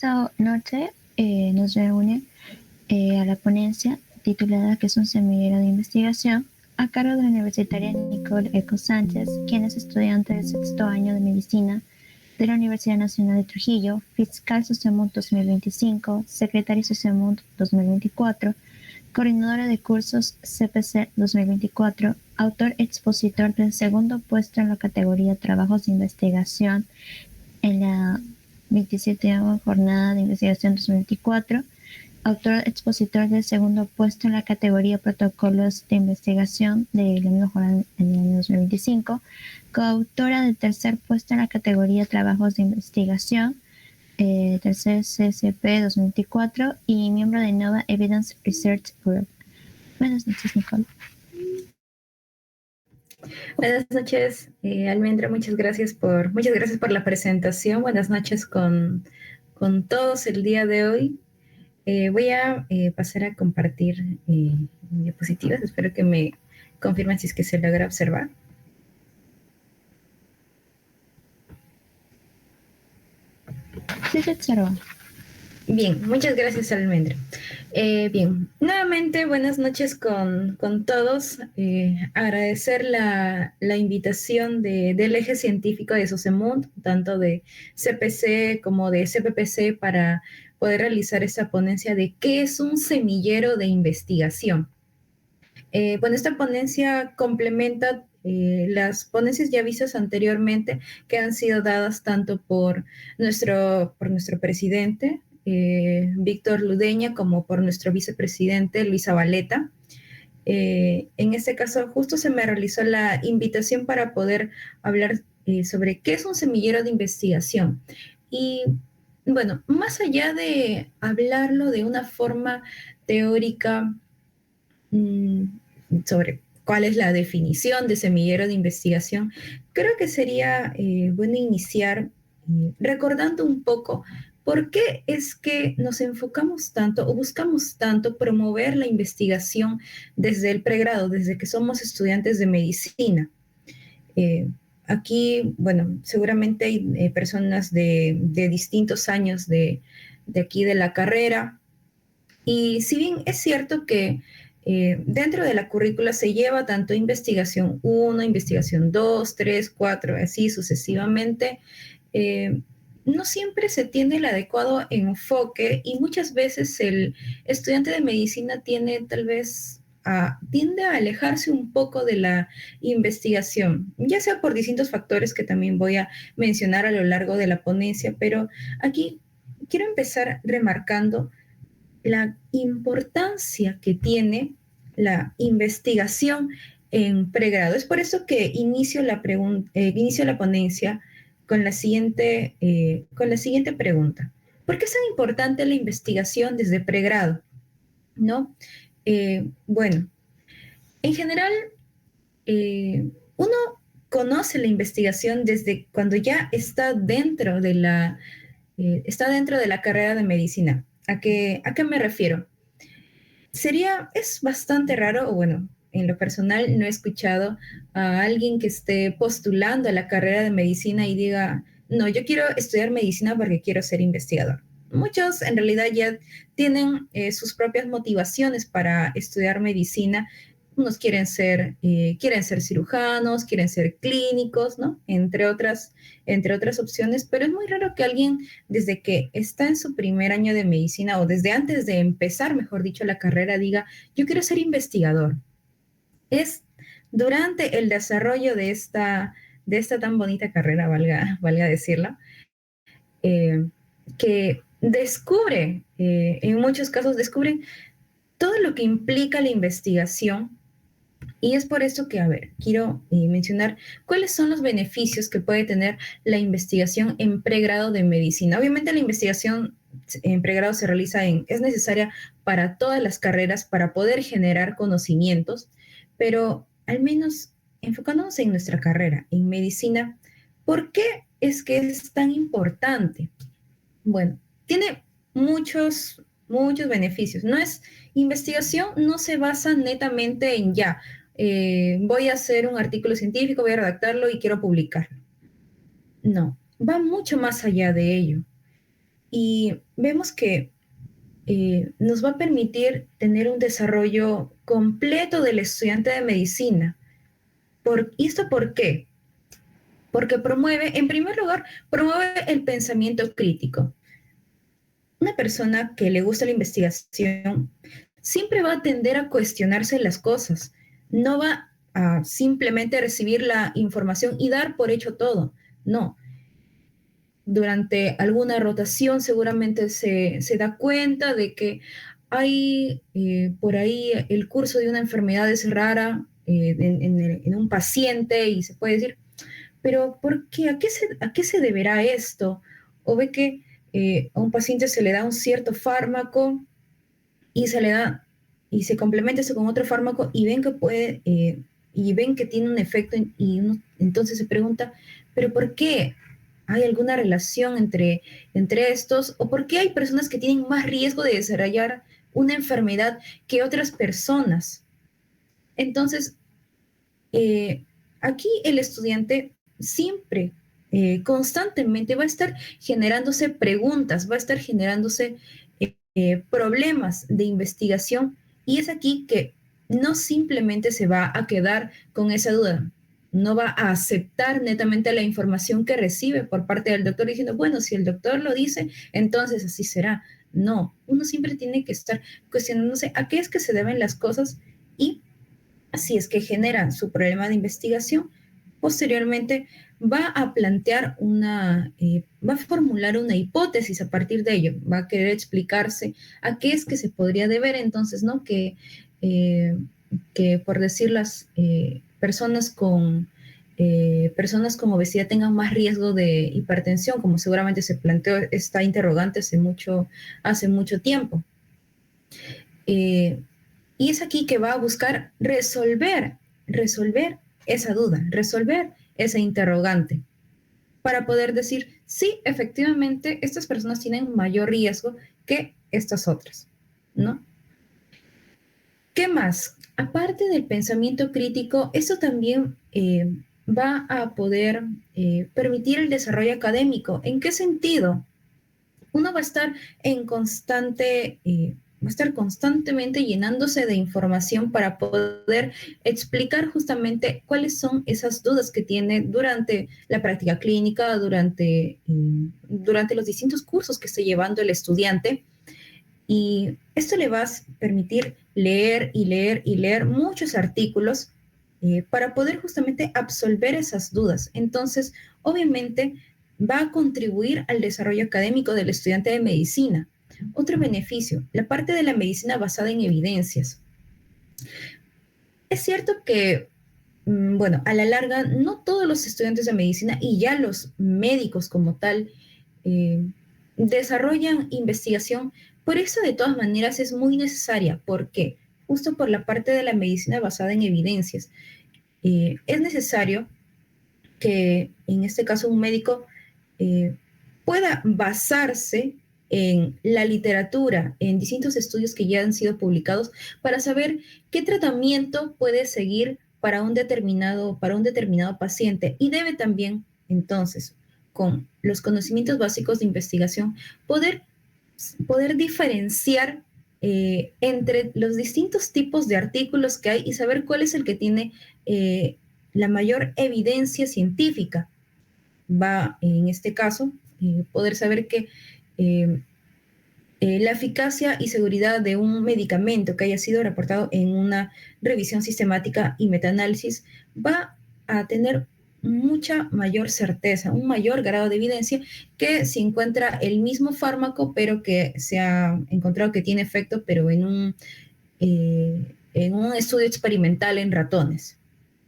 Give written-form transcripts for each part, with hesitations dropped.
esta noche nos reúne a la ponencia titulada ¿Qué es un semillero de investigación? A cargo de la universitaria Nicole Eco Sánchez, quien es estudiante del sexto año de medicina de la Universidad Nacional de Trujillo, fiscal Sociamund 2025, secretaria Sociamund 2024, coordinadora de cursos CPC 2024, autor expositor del segundo puesto en la categoría Trabajos de Investigación en la 27ª Jornada de Investigación 2024, autor expositor del segundo puesto en la categoría Protocolos de Investigación de la misma jornada en el año 2025, coautora del tercer puesto en la categoría Trabajos de Investigación, tercer CSP 2024 y miembro de Nova Evidence Research Group. Buenas noches, Nicole. Buenas noches, Almendra, muchas gracias por la presentación. Buenas noches con todos el día de hoy. Voy a pasar a compartir diapositivas. Espero que me confirmen si es que se logra observar. Sí, se observa. Bien, muchas gracias, Almendra. Bien, nuevamente buenas noches con todos. Agradecer la invitación del eje científico de Sociamund, tanto de CPC como de CPPC, para poder realizar esta ponencia de qué es un semillero de investigación. Bueno, esta ponencia complementa las ponencias ya vistas anteriormente, que han sido dadas tanto por nuestro presidente, Víctor Ludeña, como por nuestro vicepresidente, Luis Zabaleta. En este caso, justo se me realizó la invitación para poder hablar sobre qué es un semillero de investigación. Y bueno, más allá de hablarlo de una forma teórica, sobre cuál es la definición de semillero de investigación, creo que sería bueno iniciar recordando un poco por qué es que nos enfocamos tanto o buscamos tanto promover la investigación desde el pregrado, desde que somos estudiantes de medicina. Aquí, bueno, seguramente hay personas de distintos años de aquí de la carrera, y si bien es cierto que dentro de la currícula se lleva tanto investigación 1, investigación 2, 3, 4, así sucesivamente, no siempre se tiene el adecuado enfoque y muchas veces el estudiante de medicina tiende a alejarse un poco de la investigación, ya sea por distintos factores que también voy a mencionar a lo largo de la ponencia, pero aquí quiero empezar remarcando la importancia que tiene la investigación en pregrado. Es por eso que inicio la ponencia con la siguiente pregunta. ¿Por qué es tan importante la investigación desde pregrado? ¿No? Bueno, en general, uno conoce la investigación desde cuando ya está dentro de la carrera de medicina. ¿A qué me refiero? Es bastante raro, o bueno, en lo personal no he escuchado a alguien que esté postulando a la carrera de medicina y diga, no, yo quiero estudiar medicina porque quiero ser investigador. Muchos en realidad ya tienen sus propias motivaciones para estudiar medicina. Unos quieren ser cirujanos, quieren ser clínicos, ¿no? Entre otras opciones, pero es muy raro que alguien desde que está en su primer año de medicina o desde antes de empezar, mejor dicho, la carrera, diga, yo quiero ser investigador. Es durante el desarrollo de esta tan bonita carrera, valga decirlo, que en muchos casos descubren todo lo que implica la investigación. Y es por eso que, quiero mencionar cuáles son los beneficios que puede tener la investigación en pregrado de medicina. Obviamente la investigación en pregrado es necesaria para todas las carreras para poder generar conocimientos, pero al menos enfocándonos en nuestra carrera, en medicina, ¿por qué es que es tan importante? Bueno, tiene muchos beneficios. Investigación no se basa netamente en voy a hacer un artículo científico, voy a redactarlo y quiero publicarlo. No, va mucho más allá de ello. y vemos que nos va a permitir tener un desarrollo completo del estudiante de medicina. ¿Y esto por qué? Porque promueve, en primer lugar, promueve el pensamiento crítico. Una persona que le gusta la investigación siempre va a tender a cuestionarse las cosas, no va a simplemente recibir la información y dar por hecho todo, no. Durante alguna rotación seguramente se da cuenta de que hay por ahí el curso de una enfermedad es rara en un paciente y se puede decir, pero ¿por qué? A qué se deberá esto? O ve que a un paciente se le da un cierto fármaco y se le da y se complementa eso con otro fármaco y ven que puede y ven que tiene un efecto y uno entonces se pregunta, pero ¿por qué? ¿Hay alguna relación entre estos? ¿O por qué hay personas que tienen más riesgo de desarrollar una enfermedad que otras personas? Entonces, aquí el estudiante siempre, constantemente va a estar generándose preguntas, va a estar generándose problemas de investigación y es aquí que no simplemente se va a quedar con esa duda, no va a aceptar netamente la información que recibe por parte del doctor diciendo, bueno, si el doctor lo dice, entonces así será. No, uno siempre tiene que estar cuestionándose a qué es que se deben las cosas y si es que genera su problema de investigación, posteriormente va a plantear va a formular una hipótesis a partir de ello, va a querer explicarse a qué es que se podría deber entonces, ¿no? Que por decir las personas con obesidad tengan más riesgo de hipertensión, como seguramente se planteó esta interrogante hace mucho tiempo. Y es aquí que va a buscar resolver esa duda, resolver esa interrogante, para poder decir, sí, efectivamente, estas personas tienen mayor riesgo que estas otras, ¿no? ¿Qué más? Aparte del pensamiento crítico, esto también va a poder permitir el desarrollo académico. ¿En qué sentido? Uno va a estar va a estar constantemente llenándose de información para poder explicar justamente cuáles son esas dudas que tiene durante la práctica clínica, durante los distintos cursos que esté llevando el estudiante. Y esto le va a permitir leer y leer y leer muchos artículos para poder justamente absolver esas dudas. Entonces, obviamente, va a contribuir al desarrollo académico del estudiante de medicina. Otro beneficio, la parte de la medicina basada en evidencias. Es cierto que, bueno, a la larga, no todos los estudiantes de medicina y ya los médicos como tal desarrollan investigación. Por eso, de todas maneras, es muy necesaria. ¿Por qué? Justo por la parte de la medicina basada en evidencias. Es necesario que, en este caso, un médico pueda basarse en la literatura, en distintos estudios que ya han sido publicados, para saber qué tratamiento puede seguir para un determinado paciente. Y debe también, entonces, con los conocimientos básicos de investigación, poder diferenciar entre los distintos tipos de artículos que hay y saber cuál es el que tiene la mayor evidencia científica. Va, en este caso, poder saber que la eficacia y seguridad de un medicamento que haya sido reportado en una revisión sistemática y metaanálisis va a tener mucha mayor certeza, un mayor grado de evidencia que si encuentra el mismo fármaco, pero que se ha encontrado que tiene efecto, pero en un estudio experimental en ratones,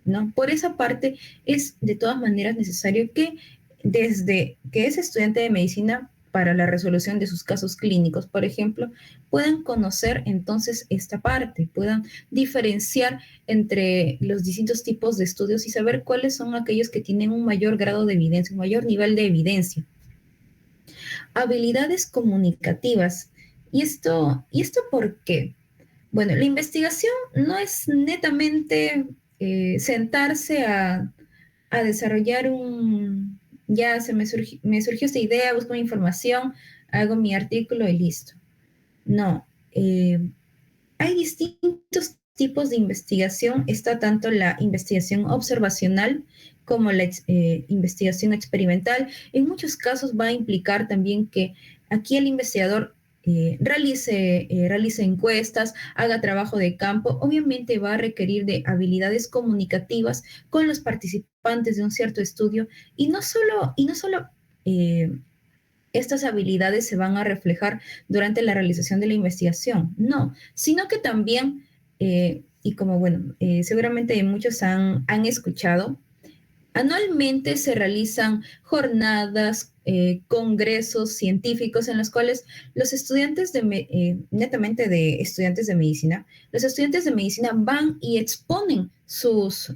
¿no? Por esa parte es de todas maneras necesario que desde que es estudiante de medicina para la resolución de sus casos clínicos, por ejemplo, puedan conocer entonces esta parte, puedan diferenciar entre los distintos tipos de estudios y saber cuáles son aquellos que tienen un mayor grado de evidencia, un mayor nivel de evidencia. Habilidades comunicativas. ¿Y esto por qué? Bueno, la investigación no es netamente sentarse a desarrollar ya me surgió esta idea, busco información, hago mi artículo y listo. No, hay distintos tipos de investigación. Está tanto la investigación observacional como la investigación experimental. En muchos casos va a implicar también que aquí el investigador realice encuestas, haga trabajo de campo. Obviamente va a requerir de habilidades comunicativas con los participantes de un cierto estudio y no solo eh, estas habilidades se van a reflejar durante la realización de la investigación, no, sino que también, y como bueno, seguramente muchos han escuchado, anualmente se realizan jornadas, congresos científicos en los cuales los estudiantes netamente de estudiantes de medicina, los estudiantes de medicina van y exponen sus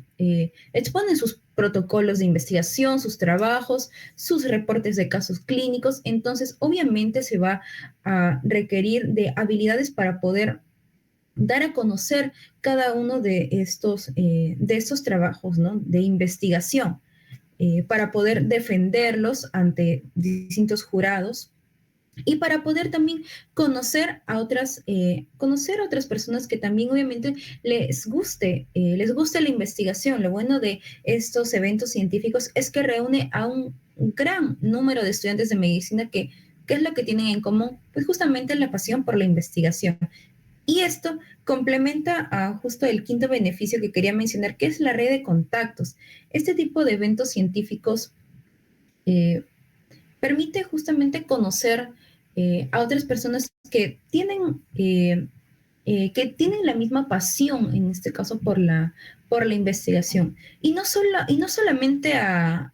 protocolos de investigación, sus trabajos, sus reportes de casos clínicos. Entonces, obviamente se va a requerir de habilidades para poder dar a conocer cada uno de estos trabajos, ¿no? De investigación, para poder defenderlos ante distintos jurados y para poder también conocer a otras personas que también obviamente les guste la investigación. Lo bueno de estos eventos científicos es que reúne a un gran número de estudiantes de medicina que, ¿qué es lo que tienen en común? Pues justamente la pasión por la investigación. Y esto complementa a justo el quinto beneficio que quería mencionar, que es la red de contactos. Este tipo de eventos científicos eh, permite justamente conocer a otras personas que tienen la misma pasión, en este caso por la investigación. Y no solamente a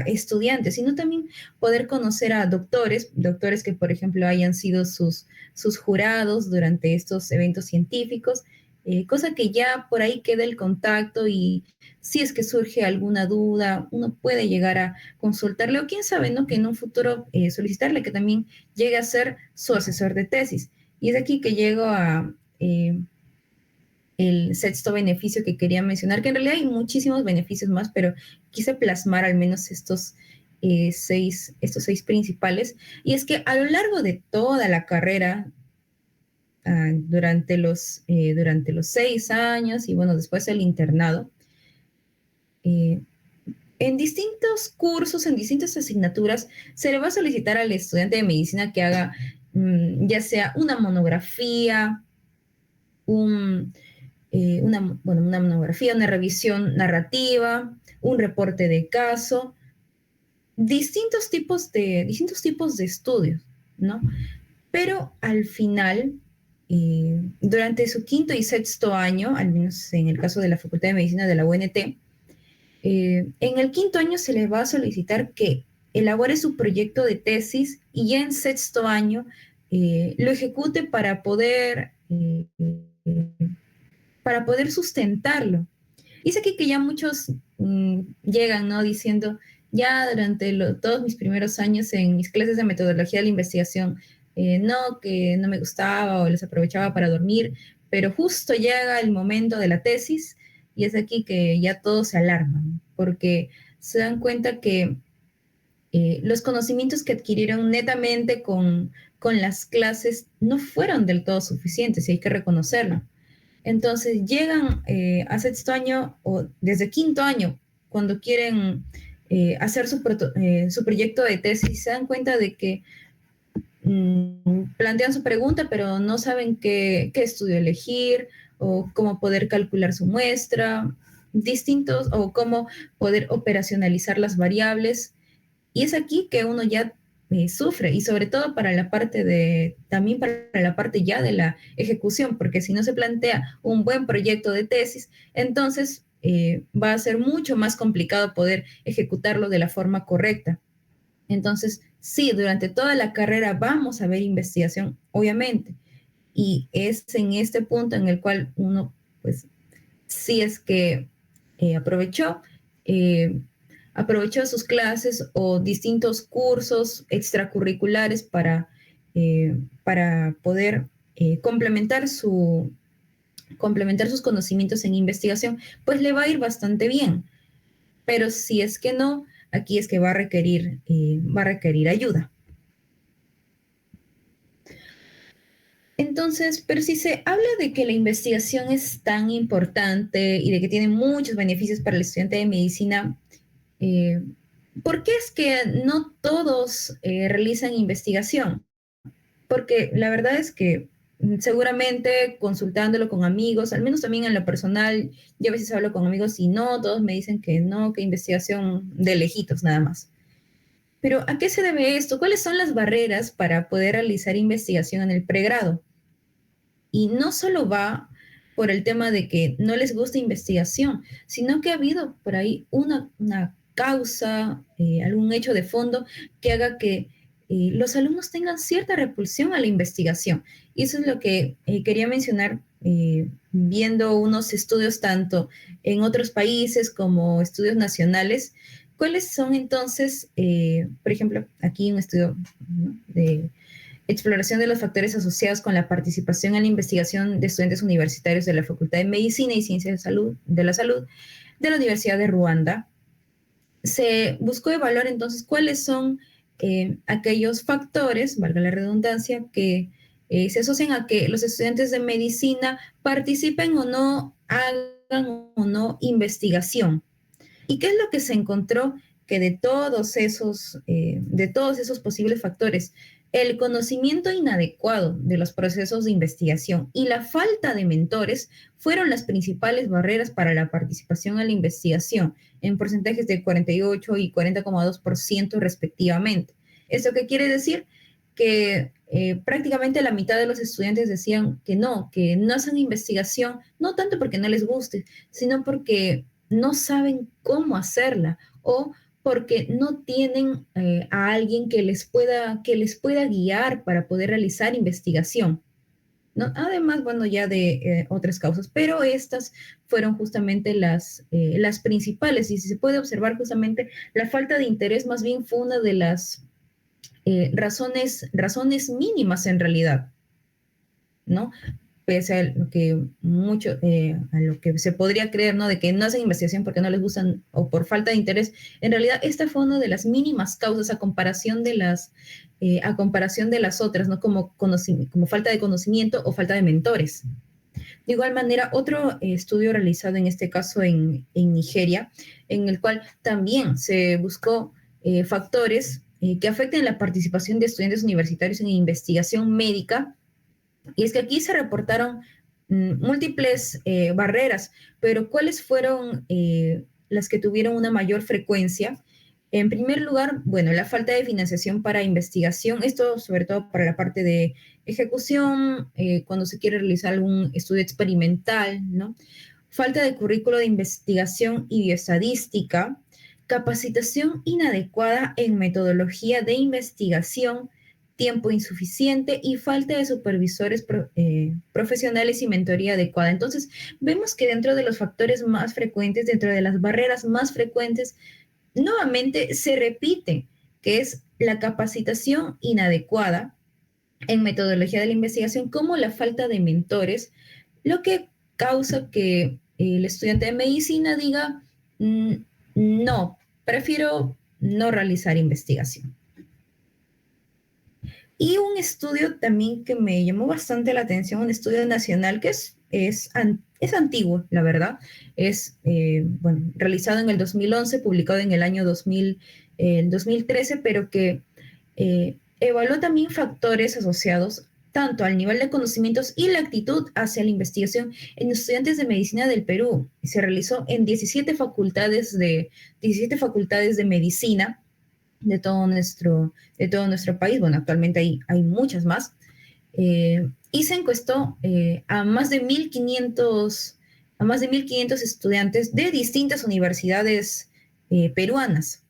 estudiantes, sino también poder conocer a doctores que, por ejemplo, hayan sido sus jurados durante estos eventos científicos, cosa que ya por ahí queda el contacto y si es que surge alguna duda, uno puede llegar a consultarle o quién sabe, ¿no? Que en un futuro solicitarle que también llegue a ser su asesor de tesis. Y es aquí que llego a el sexto beneficio que quería mencionar, que en realidad hay muchísimos beneficios más, pero quise plasmar al menos estos seis principales. Y es que a lo largo de toda la carrera, durante los 6 años y bueno, después el internado, eh, en distintos cursos, en distintas asignaturas, se le va a solicitar al estudiante de medicina que haga ya sea una monografía, un, una monografía, una revisión narrativa, un reporte de caso, distintos tipos de estudios, ¿no? Pero al final, durante su quinto y sexto año, al menos en el caso de la Facultad de Medicina de la UNT, en el quinto año se le va a solicitar que elabore su proyecto de tesis y ya en sexto año lo ejecute para poder sustentarlo. Y es aquí que ya muchos llegan, ¿no? Diciendo, ya durante todos mis primeros años en mis clases de metodología de la investigación, no, que no me gustaba o les aprovechaba para dormir, pero justo llega el momento de la tesis y es aquí que ya todos se alarman, porque se dan cuenta que los conocimientos que adquirieron netamente con las clases no fueron del todo suficientes y hay que reconocerlo. Entonces llegan a sexto año o desde quinto año, cuando quieren hacer su proyecto de tesis, se dan cuenta de que plantean su pregunta, pero no saben qué estudio elegir o cómo poder calcular su muestra, distintos, o cómo poder operacionalizar las variables. Y es aquí que uno ya sufre, y sobre todo también para la parte ya de la ejecución, porque si no se plantea un buen proyecto de tesis, entonces va a ser mucho más complicado poder ejecutarlo de la forma correcta. Entonces, sí, durante toda la carrera vamos a ver investigación, obviamente, y es en este punto en el cual uno, pues, sí es que aprovechó, eh, aprovechó sus clases o distintos cursos extracurriculares para poder complementar sus conocimientos en investigación, pues le va a ir bastante bien. Pero si es que no, aquí es que va a requerir ayuda. Entonces, pero si se habla de que la investigación es tan importante y de que tiene muchos beneficios para el estudiante de medicina, eh, ¿por qué es que no todos realizan investigación? Porque la verdad es que seguramente consultándolo con amigos, al menos también en lo personal, yo a veces hablo con amigos y no, todos me dicen que no, que investigación de lejitos nada más. Pero ¿a qué se debe esto? ¿Cuáles son las barreras para poder realizar investigación en el pregrado? Y no solo va por el tema de que no les gusta investigación, sino que ha habido por ahí una causa, algún hecho de fondo que haga que los alumnos tengan cierta repulsión a la investigación. Y eso es lo que quería mencionar viendo unos estudios tanto en otros países como estudios nacionales. ¿Cuáles son entonces, por ejemplo, aquí un estudio, ¿no?, de exploración de los factores asociados con la participación en la investigación de estudiantes universitarios de la Facultad de Medicina y Ciencias de la Salud de la Universidad de Ruanda? Se buscó evaluar entonces cuáles son aquellos factores, valga la redundancia, que se asocian a que los estudiantes de medicina participen o no, hagan o no investigación. ¿Y qué es lo que se encontró? Que de todos esos posibles factores, el conocimiento inadecuado de los procesos de investigación y la falta de mentores fueron las principales barreras para la participación en la investigación, en porcentajes de 48 y 40,2% respectivamente. ¿Eso qué quiere decir? Que prácticamente la mitad de los estudiantes decían que no hacen investigación, no tanto porque no les guste, sino porque no saben cómo hacerla o porque no tienen a alguien que les pueda guiar para poder realizar investigación, ¿no? Además, bueno, ya de otras causas, pero estas fueron justamente las principales y si se puede observar justamente la falta de interés más bien fue una de las razones mínimas en realidad, ¿no? Pese a lo que a lo que se podría creer, ¿no? De que no hacen investigación porque no les gustan o por falta de interés. En realidad, esta fue una de las mínimas causas a comparación de las otras, ¿no? Como falta de conocimiento o falta de mentores. De igual manera, otro estudio realizado en este caso en Nigeria, en el cual también se buscó factores que afecten la participación de estudiantes universitarios en investigación médica, y es que aquí se reportaron múltiples barreras, pero ¿cuáles fueron las que tuvieron una mayor frecuencia? En primer lugar, bueno, la falta de financiación para investigación, esto sobre todo para la parte de ejecución, cuando se quiere realizar algún estudio experimental, ¿no? Falta de currículo de investigación y bioestadística, capacitación inadecuada en metodología de investigación, tiempo insuficiente y falta de supervisores profesionales y mentoría adecuada. Entonces, vemos que dentro de los factores más frecuentes, dentro de las barreras más frecuentes, nuevamente se repite, que es la capacitación inadecuada en metodología de la investigación, como la falta de mentores, lo que causa que el estudiante de medicina diga, "Mm, no, prefiero no realizar investigación". Y un estudio también que me llamó bastante la atención, un estudio nacional que es antiguo, la verdad, es bueno, realizado en el 2011, publicado en el año 2013, pero que evaluó también factores asociados tanto al nivel de conocimientos y la actitud hacia la investigación en estudiantes de medicina del Perú. Se realizó en 17 facultades de medicina de todo nuestro país. Bueno, actualmente hay muchas más. Y se encuestó a más de 1.500 estudiantes de distintas universidades peruanas.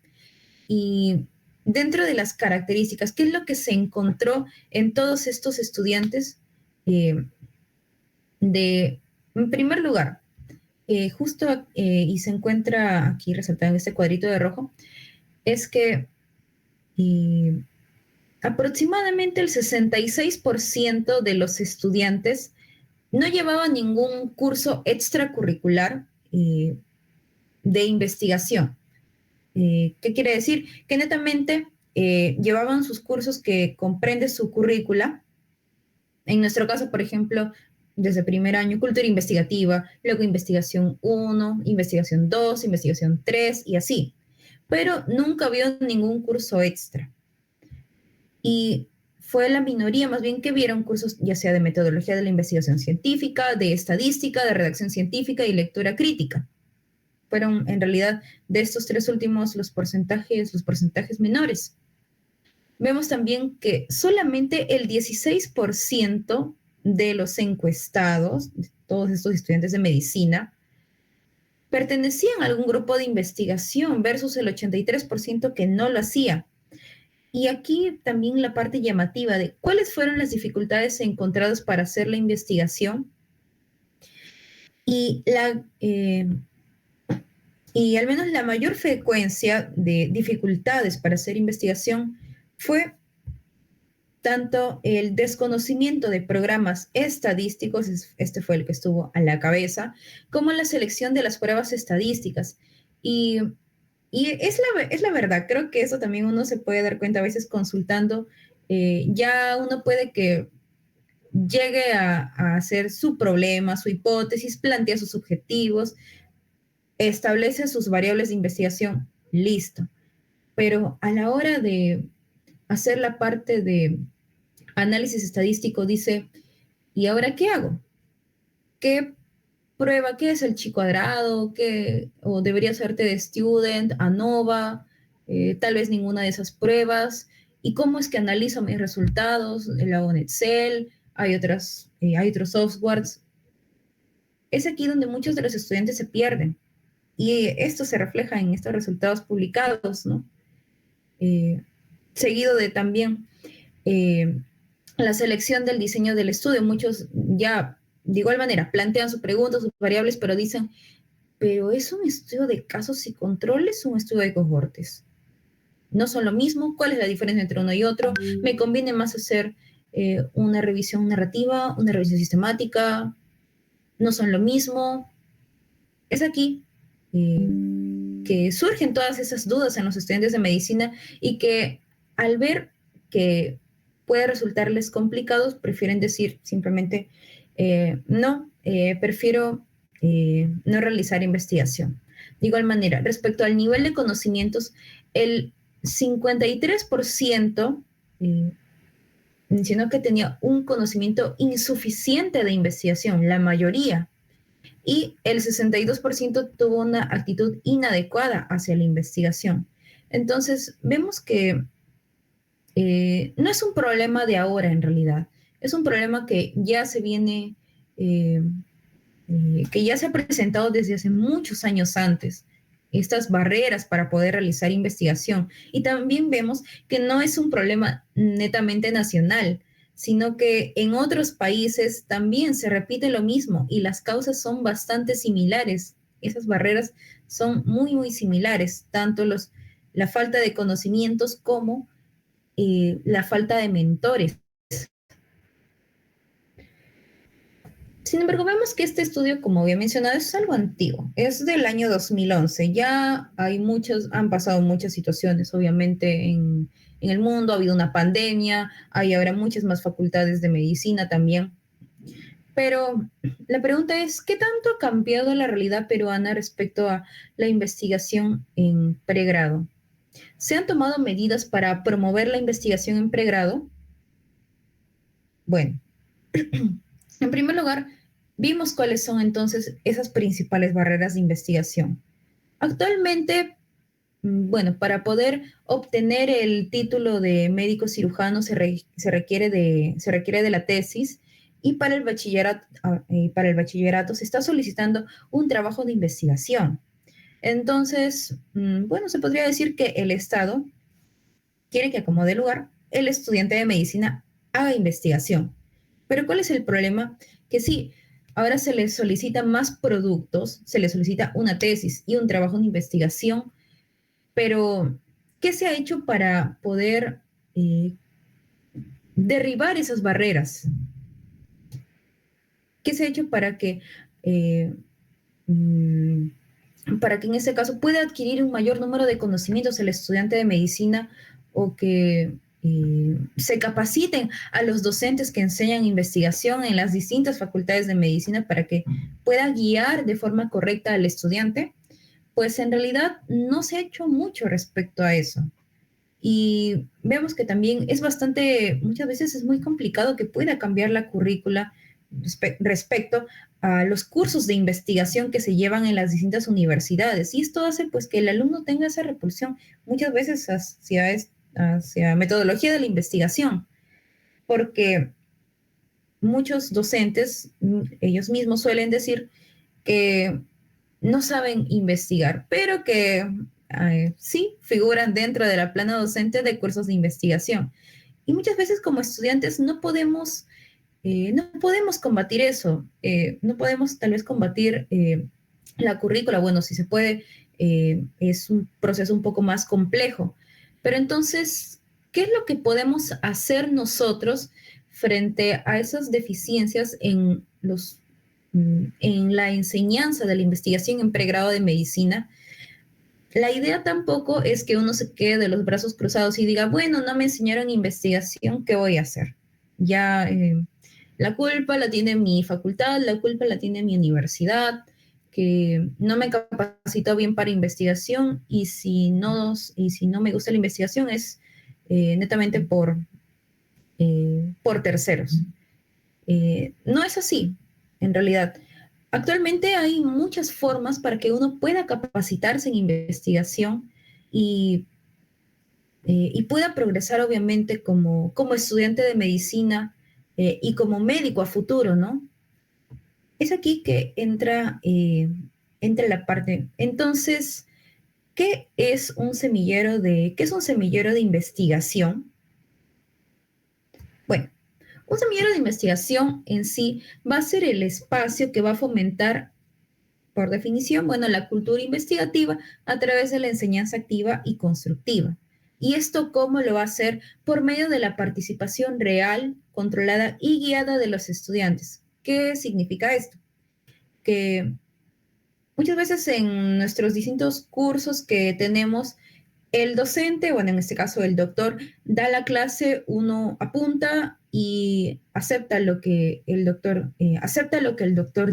Y dentro de las características, ¿qué es lo que se encontró en todos estos estudiantes? Eh, en primer lugar, y se encuentra aquí resaltado en este cuadrito de rojo, es que y aproximadamente el 66% de los estudiantes no llevaban ningún curso extracurricular de investigación. ¿Qué quiere decir? Que netamente llevaban sus cursos que comprende su currícula En nuestro caso, por ejemplo, desde primer año, cultura investigativa, luego investigación 1, investigación 2, investigación 3 y así. Pero nunca vio ningún curso extra. Y fue la minoría más bien que vieron cursos ya sea de metodología de la investigación científica, de estadística, de redacción científica y lectura crítica. Fueron en realidad de estos tres últimos los porcentajes menores. Vemos también que solamente el 16% de los encuestados, de todos estos estudiantes de medicina, pertenecían a algún grupo de investigación versus el 83% que no lo hacía. Y aquí también la parte llamativa de cuáles fueron las dificultades encontradas para hacer la investigación y, y al menos la mayor frecuencia de dificultades para hacer investigación fue tanto el desconocimiento de programas estadísticos, este fue el que estuvo a la cabeza, como la selección de las pruebas estadísticas. Y, y es la verdad, creo que eso también uno se puede dar cuenta a veces consultando, ya uno puede que llegue a hacer su problema, su hipótesis, plantea sus objetivos, establece sus variables de investigación, listo. Pero a la hora de hacer la parte de análisis estadístico dice, ¿y ahora qué hago? ¿Qué prueba? ¿Qué es el chi cuadrado? ¿Qué, o debería hacerte de student, ANOVA? Tal vez ninguna de esas pruebas. ¿Y cómo es que analizo mis resultados? Lo hago en Excel, hay otros softwares. Es aquí donde muchos de los estudiantes se pierden. Y esto se refleja en estos resultados publicados, ¿no? Eh, seguido de también la selección del diseño del estudio. Muchos ya, de igual manera, plantean sus preguntas, sus variables, pero dicen, pero ¿es un estudio de casos y controles o un estudio de cohortes? No son lo mismo. ¿Cuál es la diferencia entre uno y otro? Me conviene más hacer una revisión narrativa, una revisión sistemática. No son lo mismo. Es aquí que surgen todas esas dudas en los estudiantes de medicina y que al ver que puede resultarles complicados, prefieren decir simplemente, no, prefiero no realizar investigación. De igual manera, respecto al nivel de conocimientos, el 53% mencionó que tenía un conocimiento insuficiente de investigación, la mayoría, y el 62% tuvo una actitud inadecuada hacia la investigación. Entonces, vemos que no es un problema de ahora en realidad, es un problema que ya se viene, eh, que ya se ha presentado desde hace muchos años antes, estas barreras para poder realizar investigación. Y también vemos que no es un problema netamente nacional, sino que en otros países también se repite lo mismo y las causas son bastante similares. Esas barreras son muy, muy similares, tanto la falta de conocimientos como la falta de mentores. Sin embargo, vemos que este estudio, como había mencionado, es algo antiguo, es del año 2011. Ya han pasado muchas situaciones, obviamente, en el mundo, ha habido una pandemia, hay ahora muchas más facultades de medicina también. Pero la pregunta es, ¿qué tanto ha cambiado la realidad peruana respecto a la investigación en pregrado? ¿Se han tomado medidas para promover la investigación en pregrado? Bueno, en primer lugar, vimos cuáles son entonces esas principales barreras de investigación. Actualmente, bueno, para poder obtener el título de médico cirujano se requiere de la tesis y para el bachillerato se está solicitando un trabajo de investigación. Entonces, bueno, se podría decir que el Estado quiere que, como de lugar, el estudiante de medicina haga investigación. Pero ¿cuál es el problema? Que sí, ahora se le solicita más productos, se le solicita una tesis y un trabajo de investigación, pero ¿qué se ha hecho para poder derribar esas barreras? ¿Qué se ha hecho eh, mm, para que en este caso pueda adquirir un mayor número de conocimientos el estudiante de medicina o que se capaciten a los docentes que enseñan investigación en las distintas facultades de medicina para que pueda guiar de forma correcta al estudiante, pues en realidad no se ha hecho mucho respecto a eso. Y vemos que también es bastante, muchas veces es muy complicado que pueda cambiar la currícula respecto a los cursos de investigación que se llevan en las distintas universidades. Y esto hace pues que el alumno tenga esa repulsión muchas veces hacia metodología de la investigación, porque muchos docentes, ellos mismos suelen decir que no saben investigar, pero que sí figuran dentro de la plana docente de cursos de investigación. Y muchas veces como estudiantes no podemos combatir eso, no podemos tal vez combatir la currícula, bueno, si se puede, es un proceso un poco más complejo, pero entonces, ¿qué es lo que podemos hacer nosotros frente a esas deficiencias en la enseñanza de la investigación en pregrado de medicina? La idea tampoco es que uno se quede de los brazos cruzados y diga, bueno, no me enseñaron investigación, ¿qué voy a hacer? Ya la culpa la tiene mi facultad, la culpa la tiene mi universidad, que no me capacitó bien para investigación y si no me gusta la investigación es netamente por terceros. No es así, en realidad. Actualmente hay muchas formas para que uno pueda capacitarse en investigación y, y pueda progresar, obviamente, como estudiante de medicina y como médico a futuro, ¿no? Es aquí que entra la parte. Entonces, qué es un semillero de investigación? Bueno, un semillero de investigación en sí va a ser el espacio que va a fomentar, por definición, bueno, la cultura investigativa a través de la enseñanza activa y constructiva. ¿Y esto cómo lo va a hacer? Por medio de la participación real, controlada y guiada de los estudiantes. ¿Qué significa esto? Que muchas veces en nuestros distintos cursos que tenemos, el docente, bueno, en este caso el doctor, da la clase, uno apunta y acepta lo que el doctor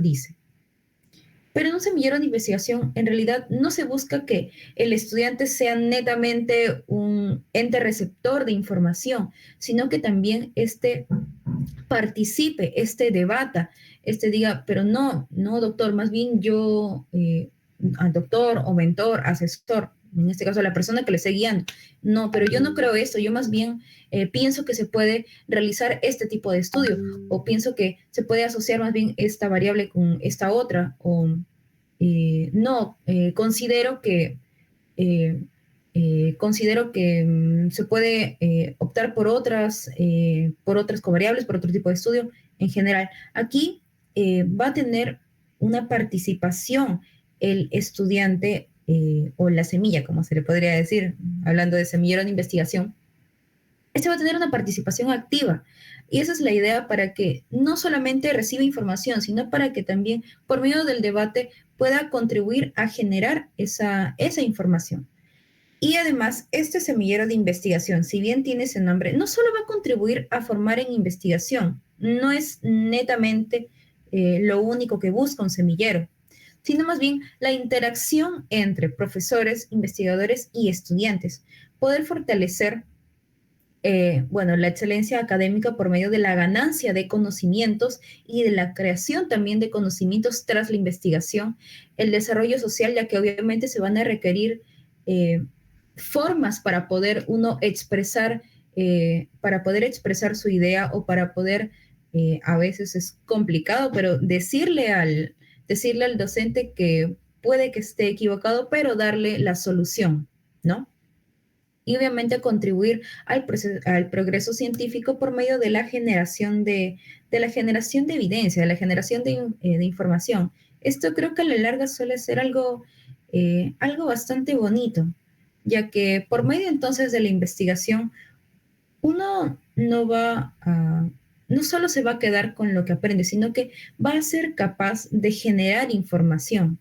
dice. Pero en un semillero de investigación, en realidad no se busca que el estudiante sea netamente un ente receptor de información, sino que también participe, debata, diga, pero no, no, doctor, más bien yo, al doctor o mentor, asesor, en este caso la persona que le esté guiando, no, pero yo no creo eso, yo más bien pienso que se puede realizar este tipo de estudio, o pienso que se puede asociar más bien esta variable con esta otra, o no, eh, considero que se puede optar por otras covariables, por otro tipo de estudio en general. Aquí va a tener una participación el estudiante o la semilla, como se le podría decir, hablando de semillero de investigación. Este va a tener una participación activa. Y esa es la idea para que no solamente reciba información, sino para que también, por medio del debate, pueda contribuir a generar esa información. Y además, este semillero de investigación, si bien tiene ese nombre, no solo va a contribuir a formar en investigación, no es netamente lo único que busca un semillero, sino más bien la interacción entre profesores, investigadores y estudiantes, poder fortalecer bueno, la excelencia académica por medio de la ganancia de conocimientos y de la creación también de conocimientos tras la investigación, el desarrollo social, ya que obviamente se van a requerir eh, formas para poder expresar su idea o para poder, a veces es complicado, pero decirle al docente que puede que esté equivocado, pero darle la solución, ¿no? Y obviamente contribuir al progreso científico por medio de la generación de la generación de evidencia, de la generación de información. Esto creo que a la larga suele ser algo bastante bonito, ya que por medio entonces de la investigación, uno no solo se va a quedar con lo que aprende, sino que va a ser capaz de generar información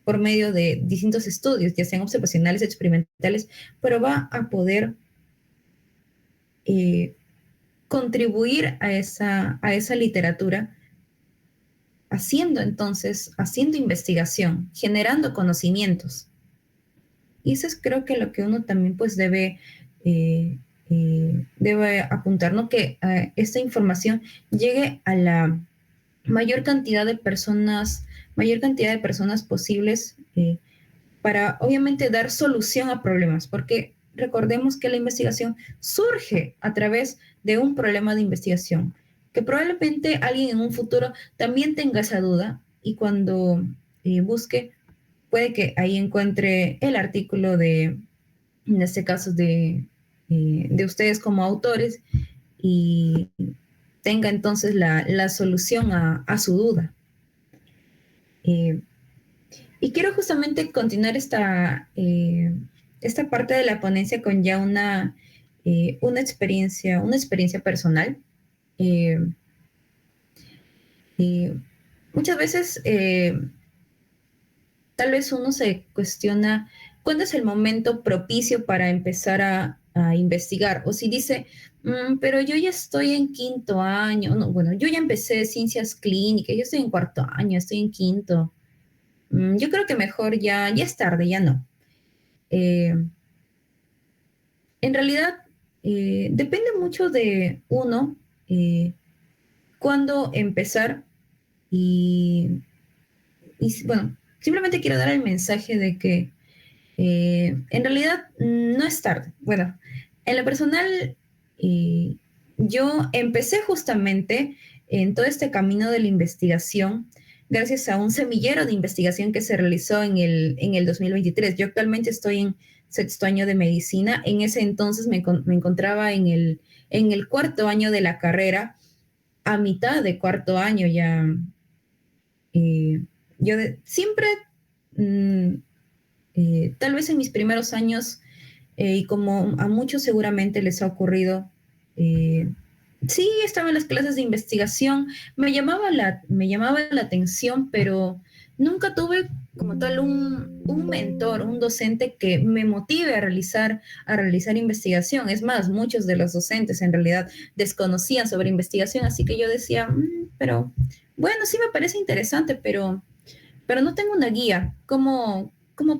por medio de distintos estudios, ya sean observacionales, experimentales, pero va a poder eh, contribuir a esa literatura haciendo investigación, generando conocimientos. Y eso es creo que lo que uno también pues eh, debe apuntar, ¿no? Que esta información llegue a la mayor cantidad de personas posibles, para obviamente dar solución a problemas, porque recordemos que la investigación surge a través de un problema de investigación, que probablemente alguien en un futuro también tenga esa duda y cuando busque, puede que ahí encuentre el artículo en este caso, de ustedes como autores y tenga entonces la solución a su duda. Eh, y quiero justamente continuar esta parte de la ponencia con ya una experiencia personal. Eh, eh, Muchas veces tal vez uno se cuestiona cuándo es el momento propicio para empezar a investigar. O si dice, pero yo ya estoy en quinto año. No, bueno, yo ya empecé ciencias clínicas, yo estoy en cuarto año, estoy en quinto. Yo creo que mejor ya es tarde, ya no. Eh, en realidad, depende mucho de uno eh, cuándo empezar y, bueno, simplemente quiero dar el mensaje de que en realidad no es tarde. Bueno, en lo personal, eh, yo empecé justamente en todo este camino de la investigación gracias a un semillero de investigación que se realizó en el 2023. Yo actualmente estoy en sexto año de medicina. En ese entonces me encontraba en el cuarto año de la carrera, a mitad de cuarto año ya. eh, Siempre... mm, tal vez en mis primeros años, y como a muchos seguramente les ha ocurrido, sí, estaba en las clases de investigación, me llamaba la atención, pero nunca tuve como tal un mentor, un docente que me motive a realizar investigación. Es más, muchos de los docentes en realidad desconocían sobre investigación, así que yo decía, pero bueno, sí me parece interesante, pero no tengo una guía. ¿Cómo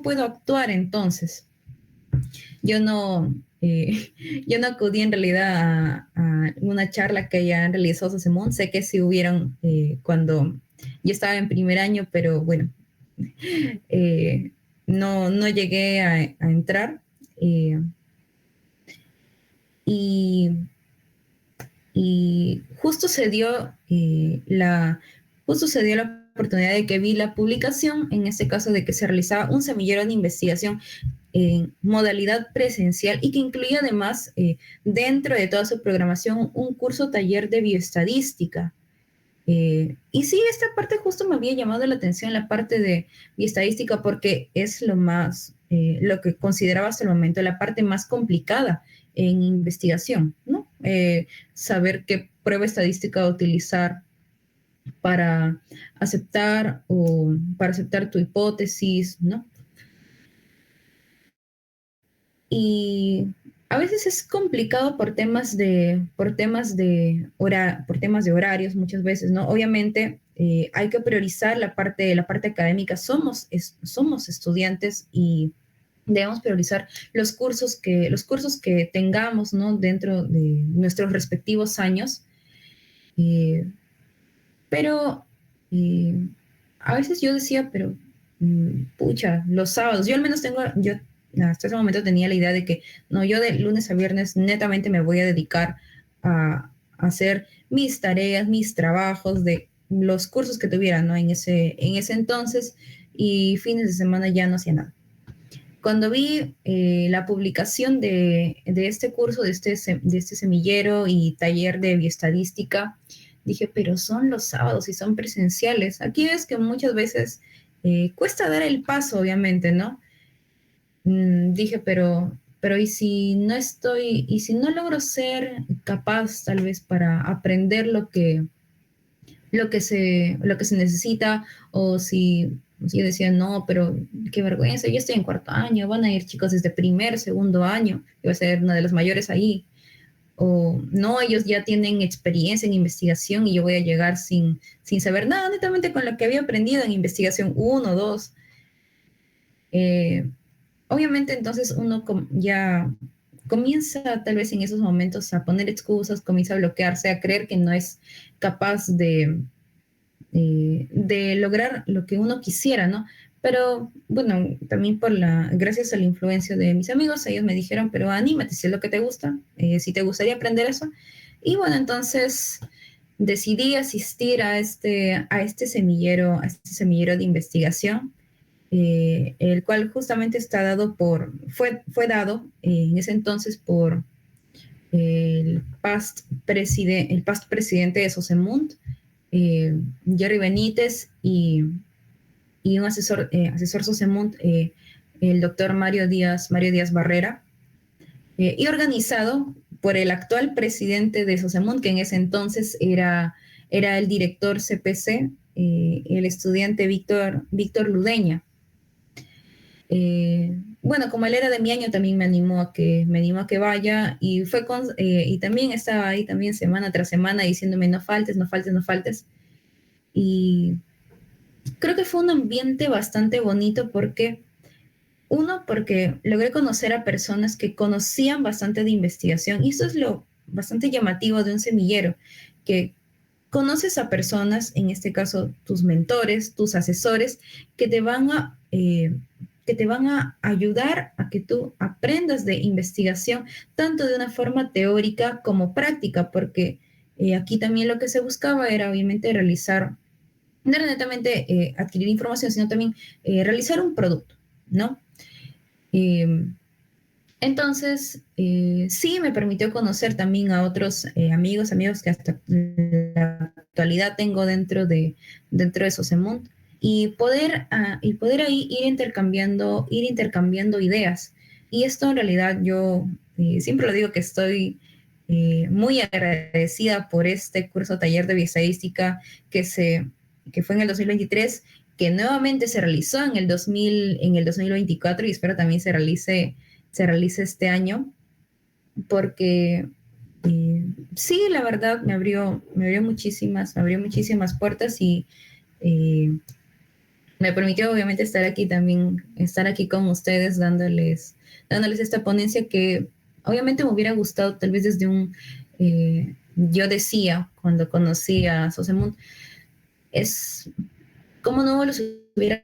puedo actuar entonces? Yo no, eh, yo no acudí en realidad a una charla que hayan realizado Sosemón. Sé que sí hubieron cuando yo estaba en primer año, pero bueno, eh, no llegué a entrar. eh, y y justo se dio la oportunidad de que vi la publicación, en este caso de que se realizaba un semillero de investigación en modalidad presencial y que incluía además, dentro de toda su programación, un curso taller de bioestadística. Y sí, esta parte justo me había llamado la atención, la parte de bioestadística, porque es lo que consideraba hasta el momento la parte más complicada en investigación, ¿no? Saber qué prueba estadística utilizar para para aceptar tu hipótesis, ¿no? Y a veces es complicado por temas de horarios muchas veces, ¿no? Obviamente hay que priorizar la parte académica. Somos estudiantes y debemos priorizar los cursos que tengamos, ¿no? Dentro de nuestros respectivos años. Eh, pero eh, a veces yo decía, pero pucha, los sábados, yo hasta ese momento tenía la idea de que no, yo de lunes a viernes netamente me voy a dedicar a hacer mis tareas, mis trabajos de los cursos que tuviera, ¿no? En ese entonces, y fines de semana ya no hacía nada. Cuando vi la publicación de este curso, de este semillero y taller de bioestadística, dije, pero son los sábados y son presenciales. Aquí es que muchas veces cuesta dar el paso, obviamente, ¿no? Dije, pero y si no logro ser capaz tal vez para aprender lo que se necesita, o si yo decía, no, pero qué vergüenza, yo estoy en cuarto año, van a ir chicos desde primer, segundo año, yo voy a ser una de las mayores ahí, o no, ellos ya tienen experiencia en investigación y yo voy a llegar sin saber nada, netamente con lo que había aprendido en investigación uno, 2. Obviamente entonces uno ya comienza tal vez en esos momentos a poner excusas, comienza a bloquearse, a creer que no es capaz de lograr lo que uno quisiera, ¿no? Pero bueno, también gracias a la influencia de mis amigos, ellos me dijeron, pero anímate, si es lo que te gusta, si te gustaría aprender eso. Y bueno, entonces decidí asistir a este semillero de investigación, el cual justamente fue dado en ese entonces por el past presidente de Sosemund, Jerry Benítez, y un asesor Sosemund, el doctor Mario Díaz Barrera, y organizado por el actual presidente de Sosemund, que en ese entonces era el director CPC, el estudiante Víctor Ludeña. Bueno, como él era de mi año, también me animó a que vaya, y también estaba ahí también semana tras semana diciéndome no faltes, no faltes, no faltes. Y creo que fue un ambiente bastante bonito porque logré conocer a personas que conocían bastante de investigación, y eso es lo bastante llamativo de un semillero, que conoces a personas, en este caso tus mentores, tus asesores, que que te van a ayudar a que tú aprendas de investigación, tanto de una forma teórica como práctica, porque aquí también lo que se buscaba era obviamente no era netamente adquirir información, sino también realizar un producto, ¿no? Eh, entonces, sí me permitió conocer también a otros amigos que hasta la actualidad tengo dentro de Sosemund, y poder ahí ir intercambiando ideas. Y esto en realidad yo siempre lo digo que estoy muy agradecida por este curso taller de bioestadística que fue en el 2023, que nuevamente se realizó en el 2024, y espero también se realice este año, porque sí, la verdad me abrió muchísimas puertas, y eh, me permitió obviamente estar aquí con ustedes dándoles esta ponencia que obviamente me hubiera gustado tal vez yo decía cuando conocí a Sosemund, es como no los hubiera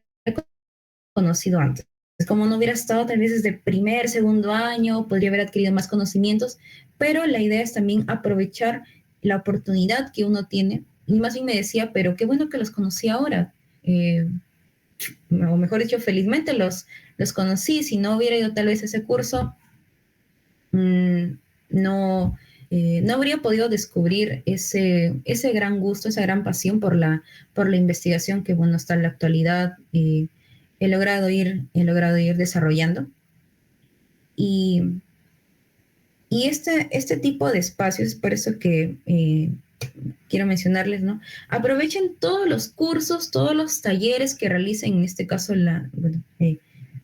conocido antes. Es como no hubiera estado tal vez desde primer, segundo año, podría haber adquirido más conocimientos, pero la idea es también aprovechar la oportunidad que uno tiene. Y más bien me decía, pero qué bueno que los conocí ahora. O mejor dicho, felizmente los conocí. Si no hubiera ido tal vez a ese curso, mmm, no, no habría podido descubrir ese gran gusto, esa gran pasión por la investigación que, bueno, hasta la actualidad he logrado ir desarrollando. Y, y este tipo de espacios, por eso que quiero mencionarles, ¿no? Aprovechen todos los cursos, todos los talleres que realicen, en este caso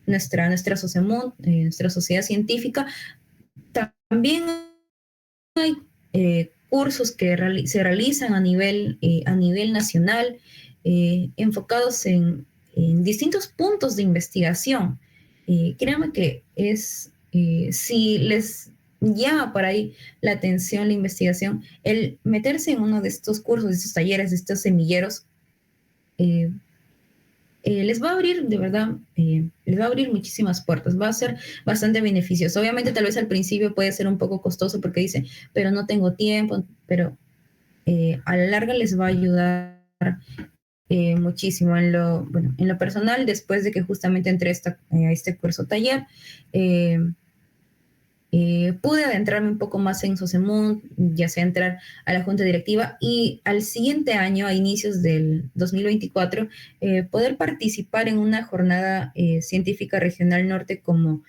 nuestra Sociemund, nuestra sociedad científica. También hay cursos que se realizan a nivel nacional, enfocados en distintos puntos de investigación. Créanme que si les llama por ahí la atención la investigación, el meterse en uno de estos cursos, de estos talleres, de estos semilleros, eh, les va a abrir, de verdad, les va a abrir muchísimas puertas, va a ser bastante beneficioso. Obviamente tal vez al principio puede ser un poco costoso porque dice, pero no tengo tiempo, pero a la larga les va a ayudar muchísimo en lo personal, después de que justamente entré a este curso taller. Pude adentrarme un poco más en Sosemund, ya sea entrar a la junta directiva, y al siguiente año, a inicios del 2024, poder participar en una jornada científica regional norte como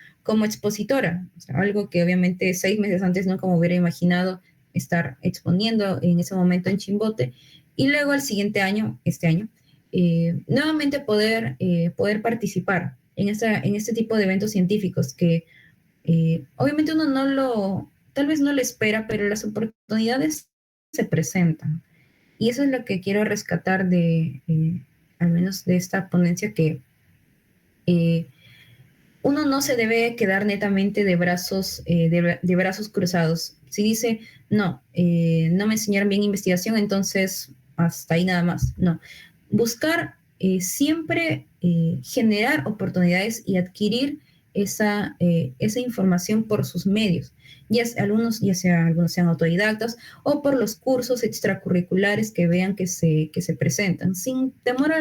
expositora. O sea, algo que obviamente 6 meses antes no como hubiera imaginado estar exponiendo en ese momento en Chimbote, y luego al siguiente año, este año, nuevamente poder participar en este tipo de eventos científicos que obviamente uno tal vez no lo espera, pero las oportunidades se presentan. Y eso es lo que quiero rescatar al menos de esta ponencia, que eh, uno no se debe quedar netamente de brazos cruzados. Si dice, no, no me enseñaron bien investigación, entonces hasta ahí nada más. No, buscar siempre generar oportunidades y adquirir esa información por sus medios, ya sea algunos sean autodidactas o por los cursos extracurriculares que vean que se presentan. Sin temor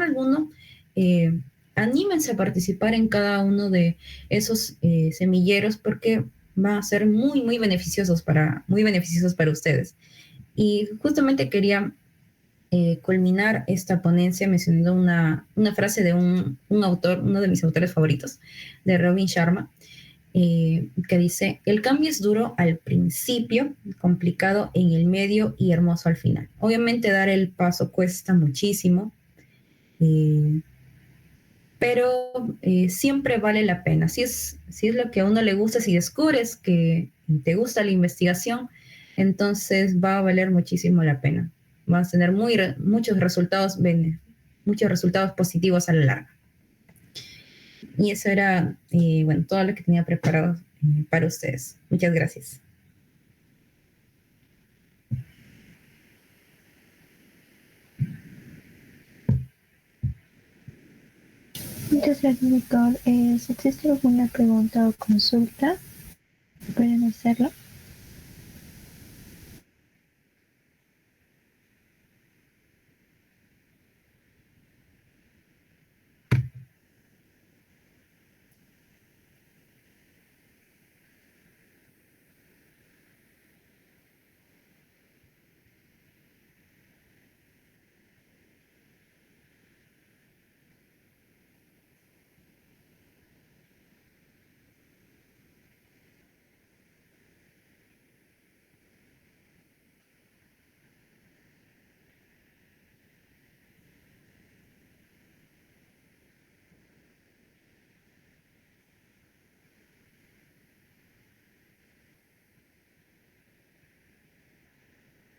alguno, anímense a participar en cada uno de esos semilleros, porque van a ser muy beneficiosos para ustedes. Y justamente quería culminar esta ponencia mencionando una frase de un autor, uno de mis autores favoritos, de Robin Sharma, que dice: el cambio es duro al principio, complicado en el medio y hermoso al final. Obviamente dar el paso cuesta muchísimo, eh, pero siempre vale la pena. Si es lo que a uno le gusta, si descubres que te gusta la investigación, entonces va a valer muchísimo la pena. Vas a tener muchos resultados positivos a la larga. Y eso era, bueno, todo lo que tenía preparado para ustedes. Muchas gracias. Muchas gracias, Nicole. Si existe alguna pregunta o consulta, pueden hacerlo.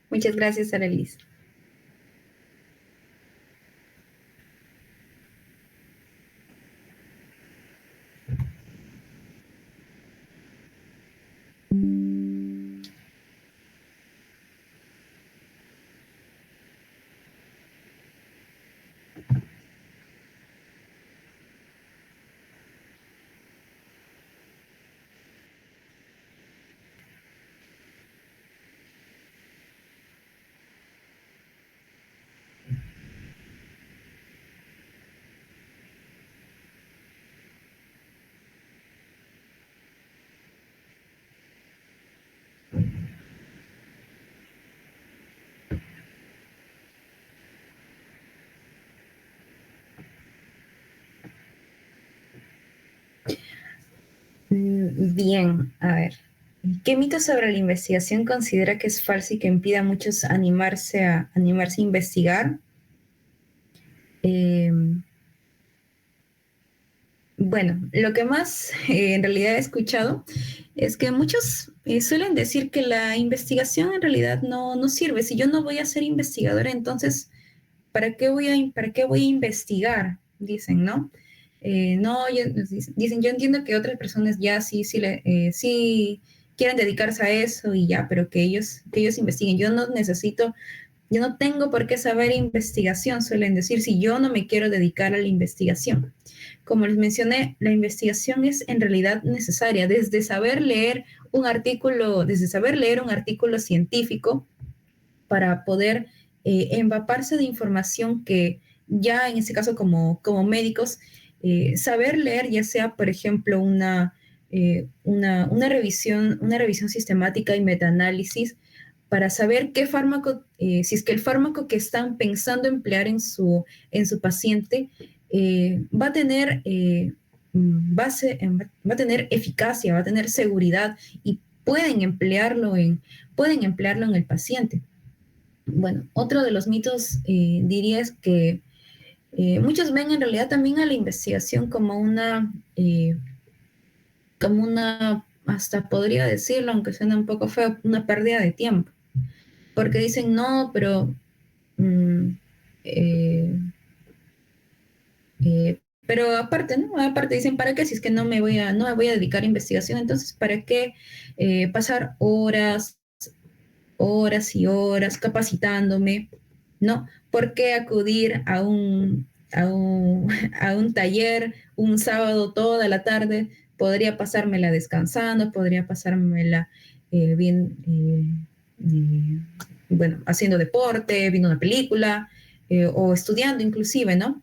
Muchas gracias, Arelis. Bien, a ver. ¿Qué mito sobre la investigación considera que es falso y que impide a muchos animarse a investigar? Eh, bueno, lo que más en realidad he escuchado es que muchos suelen decir que la investigación en realidad no sirve. Si yo no voy a ser investigadora, entonces, ¿para qué voy a investigar? Dicen, ¿no? No, dicen, yo entiendo que otras personas ya sí quieren dedicarse a eso y ya, pero que ellos investiguen. Yo no tengo por qué saber investigación, suelen decir, si yo no me quiero dedicar a la investigación. Como les mencioné, la investigación es en realidad necesaria, desde saber leer un artículo científico para poder empaparse de información que ya en este caso como médicos, saber leer ya sea, por ejemplo, una revisión sistemática y metaanálisis para saber qué fármaco, si es que el fármaco que están pensando emplear en su paciente va a tener va a tener eficacia, va a tener seguridad y pueden emplearlo en el paciente. Bueno, otro de los mitos diría es que muchos ven en realidad también a la investigación como una hasta podría decirlo, aunque suene un poco feo, una pérdida de tiempo, porque dicen, no, pero mm, eh, pero aparte, ¿no? Aparte dicen, ¿para qué? Si es que no me voy a dedicar a investigación, entonces, ¿para qué pasar horas y horas capacitándome, ¿no? ¿Por qué acudir a un taller un sábado toda la tarde? Podría pasármela descansando, podría pasármela bien, bueno, haciendo deporte, viendo una película o estudiando inclusive, ¿no?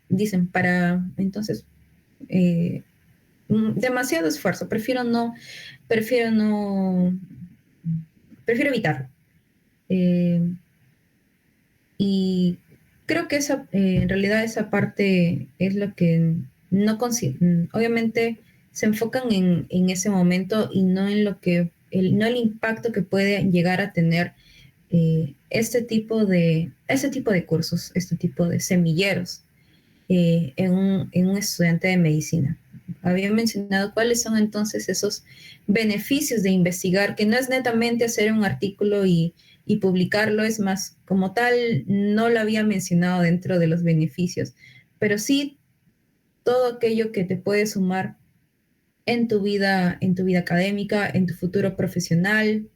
Dicen, entonces, eh, demasiado esfuerzo, prefiero no, prefiero evitarlo. Eh, y creo que en realidad esa parte es lo que no obviamente se enfocan en ese momento y no en no el impacto que puede llegar a tener este tipo de cursos, este tipo de semilleros en un estudiante de medicina. Había mencionado cuáles son entonces esos beneficios de investigar, que no es netamente hacer un artículo y publicarlo, es más, como tal, no lo había mencionado dentro de los beneficios, pero sí todo aquello que te puede sumar en tu vida académica, en tu futuro profesional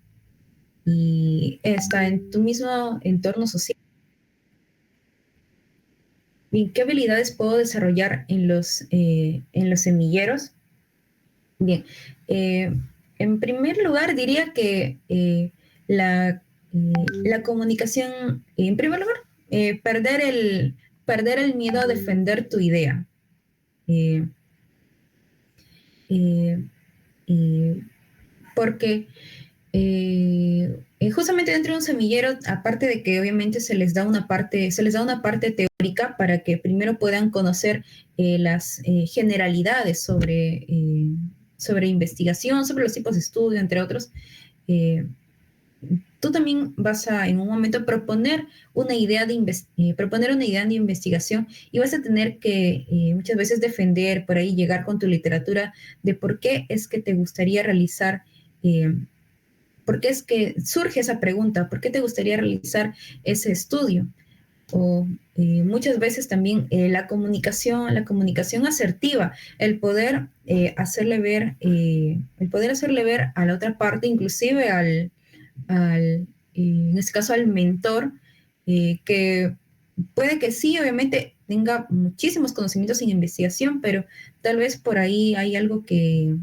y hasta en tu mismo entorno social. Bien, ¿qué habilidades puedo desarrollar en los semilleros? Bien, eh, en primer lugar diría que la comunicación, en primer lugar, perder el miedo a defender tu idea. Eh, eh, eh, porque justamente dentro de un semillero, aparte de que obviamente se les da una parte teórica para que primero puedan conocer las generalidades sobre investigación, sobre los tipos de estudio, entre otros. eh, Tú también vas a en un momento proponer una idea de investigación y vas a tener que muchas veces defender, por ahí llegar con tu literatura de por qué es que te gustaría realizar eh, ¿por qué es que surge esa pregunta? ¿Por qué te gustaría realizar ese estudio? O muchas veces también la comunicación asertiva, el poder hacerle ver a la otra parte, inclusive en este caso al mentor, que puede que sí, obviamente tenga muchísimos conocimientos en investigación, pero tal vez por ahí hay algo que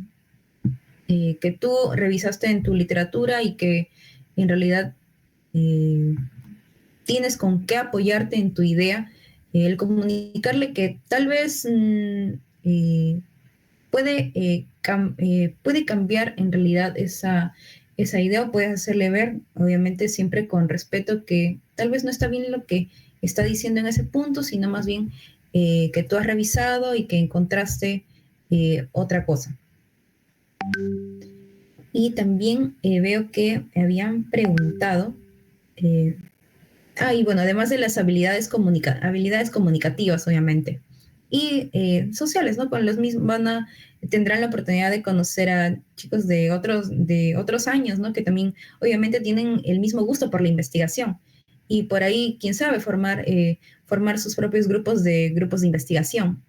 tú revisaste en tu literatura y que en realidad eh, tienes con qué apoyarte en tu idea, el comunicarle que tal vez puede cambiar en realidad esa idea o puedes hacerle ver, obviamente siempre con respeto, que tal vez no está bien lo que está diciendo en ese punto, sino más bien que tú has revisado y que encontraste otra cosa. Y también veo que me habían preguntado, eh, y bueno, además de las habilidades comunicativas, obviamente, y sociales, ¿no? Con los mismos tendrán la oportunidad de conocer a chicos de otros años, ¿no? Que también obviamente tienen el mismo gusto por la investigación. Y por ahí, quién sabe, formar sus propios grupos de investigación.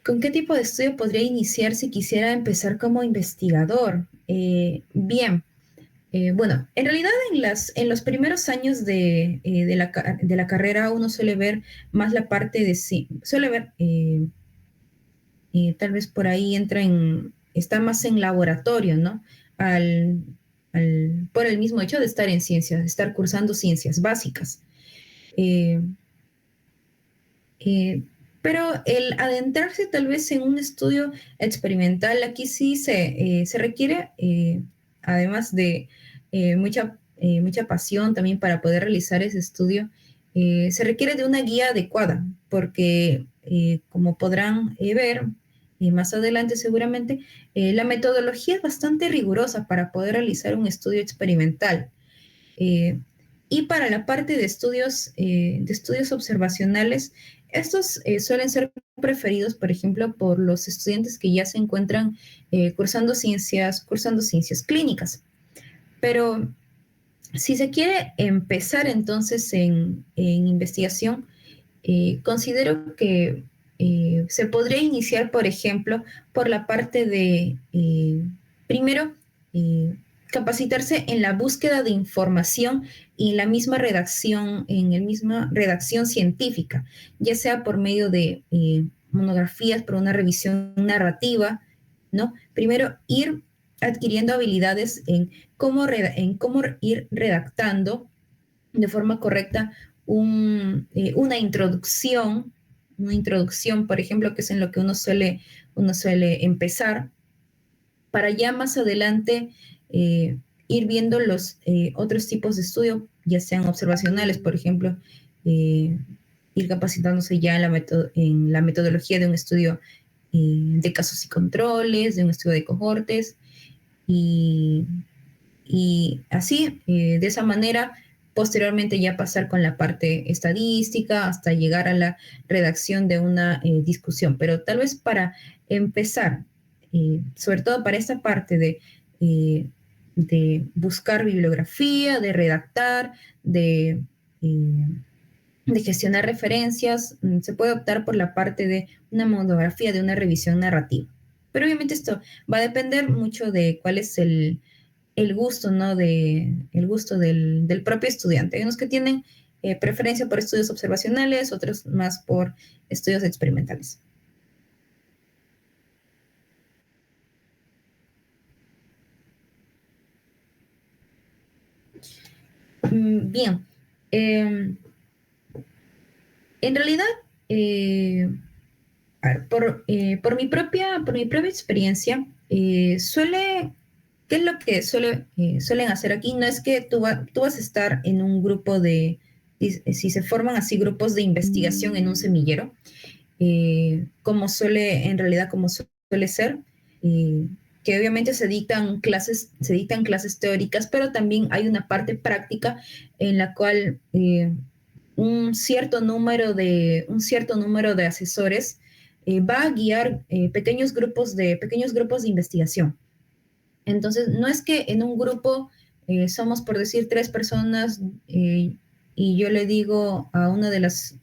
¿Con qué tipo de estudio podría iniciar si quisiera empezar como investigador? Bien, bueno, en realidad en los primeros años de la carrera uno suele ver más la parte de sí, suele ver, tal vez por ahí está más en laboratorio, ¿no? Al, por el mismo hecho de estar en ciencias, de estar cursando ciencias básicas. Eh, eh, pero el adentrarse tal vez en un estudio experimental, aquí sí se requiere, además de mucha pasión también para poder realizar ese estudio, se requiere de una guía adecuada, porque como podrán ver más adelante seguramente, la metodología es bastante rigurosa para poder realizar un estudio experimental. Eh, Y para la parte de estudios observacionales, estos suelen ser preferidos, por ejemplo, por los estudiantes que ya se encuentran cursando ciencias clínicas. Pero si se quiere empezar entonces en investigación, considero que se podría iniciar, por ejemplo, por la parte de, primero, eh, capacitarse en la búsqueda de información y la misma redacción, en la misma redacción científica, ya sea por medio de monografías, por una revisión narrativa, ¿no? Primero, ir adquiriendo habilidades en cómo ir redactando de forma correcta una introducción, por ejemplo, que es en lo que uno suele empezar, para ya más adelante ir viendo los otros tipos de estudio, ya sean observacionales, por ejemplo, eh, ir capacitándose ya en la metodología de un estudio de casos y controles, de un estudio de cohortes, y, y así, de esa manera, posteriormente ya pasar con la parte estadística hasta llegar a la redacción de una discusión. Pero tal vez para empezar, sobre todo para esta parte de buscar bibliografía, de redactar, eh, de gestionar referencias, se puede optar por la parte de una monografía, de una revisión narrativa. Pero obviamente esto va a depender mucho de cuál es el gusto, ¿no? El gusto del propio estudiante. Hay unos que tienen preferencia por estudios observacionales, otros más por estudios experimentales. Bien. En realidad, eh, a ver, por mi propia experiencia, ¿qué es lo que suelen hacer aquí? No es que tú vas a estar en un grupo si se forman así grupos de investigación en un semillero, en realidad como suele ser, eh, que obviamente se dictan clases teóricas, pero también hay una parte práctica en la cual un cierto número de asesores va a guiar pequeños grupos de investigación. Entonces, no es que en un grupo somos, por decir, tres personas y yo le digo a una de las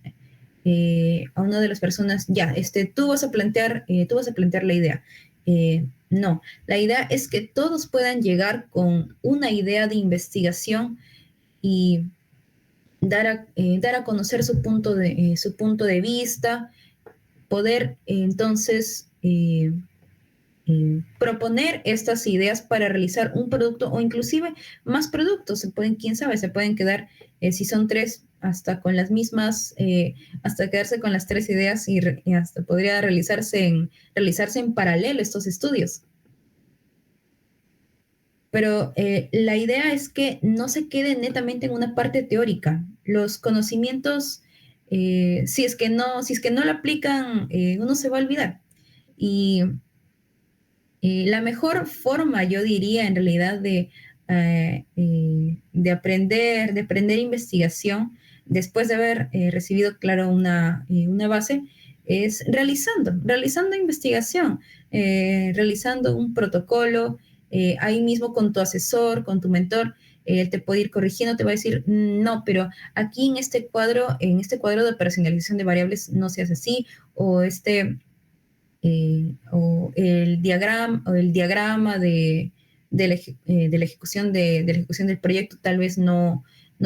personas, ya, tú vas a plantear la idea. No, la idea es que todos puedan llegar con una idea de investigación y dar a conocer su punto de vista, poder entonces proponer estas ideas para realizar un producto o inclusive más productos. Quién sabe, se pueden quedar, si son tres, hasta con las mismas, hasta quedarse con las tres ideas y hasta podría realizarse en paralelo estos estudios. Pero la idea es que no se quede netamente en una parte teórica. Los conocimientos, si es que no lo aplican, uno se va a olvidar. Y la mejor forma, yo diría, en realidad, de aprender investigación, después de haber recibido, claro, una base, es realizando investigación, realizando un protocolo, ahí mismo con tu asesor, con tu mentor. Él te puede ir corrigiendo, te va a decir, no, pero aquí en este cuadro de operacionalización de variables no se hace así, o o el diagrama de la ejecución de la ejecución del proyecto tal vez no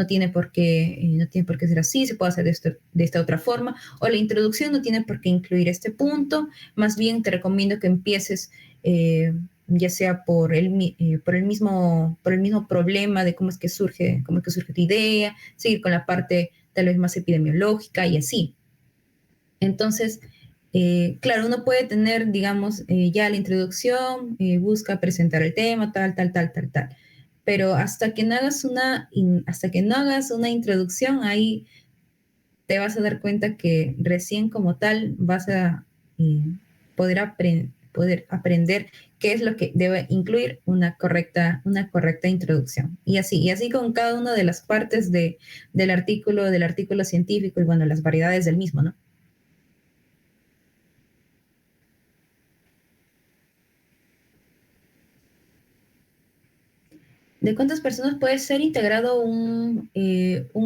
tiene por qué ser así, se puede hacer de esta otra forma, o la introducción no tiene por qué incluir este punto, más bien te recomiendo que empieces ya sea por el mismo problema de cómo es que surge tu idea, seguir con la parte tal vez más epidemiológica y así. Entonces, claro, uno puede tener, digamos, ya la introducción, busca presentar el tema, tal, pero hasta que no hagas una introducción, ahí te vas a dar cuenta que recién como tal vas a eh, poder, poder aprender qué es lo que debe incluir una correcta introducción. Y así con cada una de las partes del artículo científico y bueno, las variedades del mismo, ¿no? ¿De cuántas personas puede ser integrado un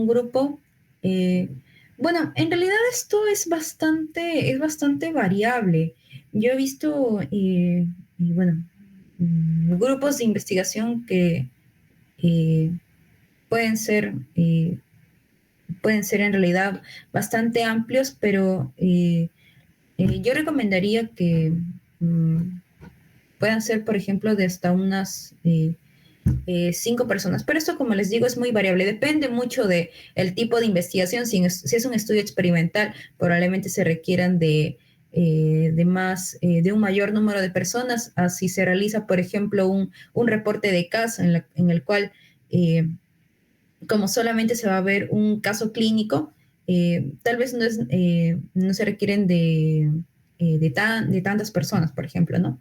grupo? Eh, bueno, en realidad esto es bastante variable. Yo he visto, y bueno, grupos de investigación que eh, pueden ser, eh, pueden ser en realidad bastante amplios, pero yo recomendaría que mm, puedan ser, por ejemplo, de hasta unas 5 personas. Pero esto, como les digo, es muy variable. Depende mucho de el tipo de investigación. Si es un estudio experimental, probablemente se requieran de un mayor número de personas. Así se realiza, por ejemplo, un reporte de caso en el cual, como solamente se va a ver un caso clínico, tal vez no se requieren de tantas personas, por ejemplo, ¿no?